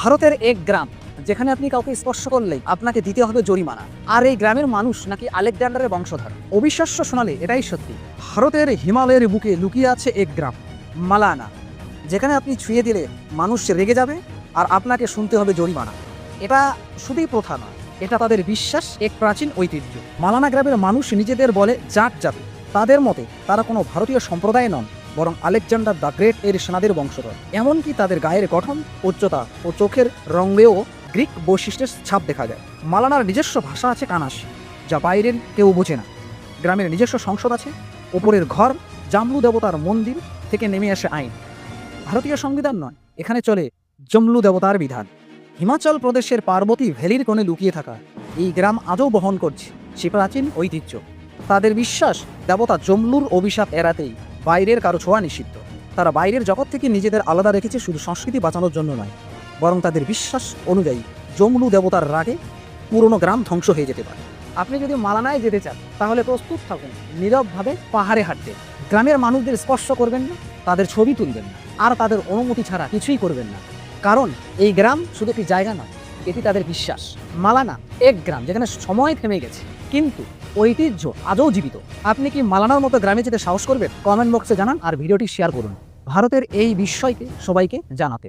ভারতের এক গ্রাম যেখানে আপনি কাউকে স্পর্শ করলেই আপনাকে দিতে হবে জরিমানা। আর এই গ্রামের মানুষ নাকি আলেকজান্ডারের বংশধর। অবিশ্বাস্য শোনালে এটাই সত্যি। ভারতের হিমালয়ের বুকে লুকিয়ে আছে এক গ্রাম, মালানা, যেখানে আপনি ছুঁয়ে দিলে মানুষ রেগে যাবে আর আপনাকে শুনতে হবে জরিমানা। এটা শুধুই প্রথা নয়, এটা তাদের বিশ্বাস, এক প্রাচীন ঐতিহ্য। মালানা গ্রামের মানুষ নিজেদের বলে জাট জাতি। তাদের মতে তারা কোনো ভারতীয় সম্প্রদায় নন, বরং আলেকজান্ডার দ্য গ্রেট এর সেনাদের বংশধর। এমনকি তাদের গায়ের গঠন, উচ্চতা ও চোখের রঙেও গ্রিক বৈশিষ্ট্যের ছাপ দেখা যায়। মালানার নিজস্ব ভাষা আছে কানাসি, যা বাইরের কেউ বোঝে না। গ্রামের নিজস্ব সংসদ আছে, ওপরের ঘর, জামলু দেবতার মন্দির থেকে নেমে আসে আইন। ভারতীয় সংবিধান নয়, এখানে চলে জমলু দেবতার বিধান। হিমাচল প্রদেশের পার্বতী ভ্যালির কোণে লুকিয়ে থাকা এই গ্রাম আজও বহন করছে সে প্রাচীন ঐতিহ্য। তাদের বিশ্বাস, দেবতা জমলুর অভিশাপ এড়াতেই বাইরের কারো ছোঁয়া নিষিদ্ধ। তারা বাইরের জগৎ থেকে নিজেদের আলাদা রেখেছে শুধু সংস্কৃতি বাঁচানোর জন্য নয়, বরং তাদের বিশ্বাস অনুযায়ী জমলু দেবতার রাগে পুরনো গ্রাম ধ্বংস হয়ে যেতে পারে। আপনি যদি মালানায় যেতে চান তাহলে প্রস্তুত থাকুন নীরবভাবে পাহাড়ে হাঁটতে। গ্রামের মানুষদের স্পর্শ করবেন না, তাদের ছবি তুলবেন না, আর তাদের অনুমতি ছাড়া কিছুই করবেন না। কারণ এই গ্রাম শুধু একটি জায়গা নয়, এটি তাদের বিশ্বাস। মালানা এক গ্রাম যেখানে সময় থেমে গেছে, কিন্তু ঐতিহ্য আজও জীবিত। আপনি কি মালানার মতো গ্রামে যেতে সাহস করবেন? কমেন্ট বক্সে জানান আর ভিডিওটি শেয়ার করুন ভারতের এই বিষয়কে সবাইকে জানাতে।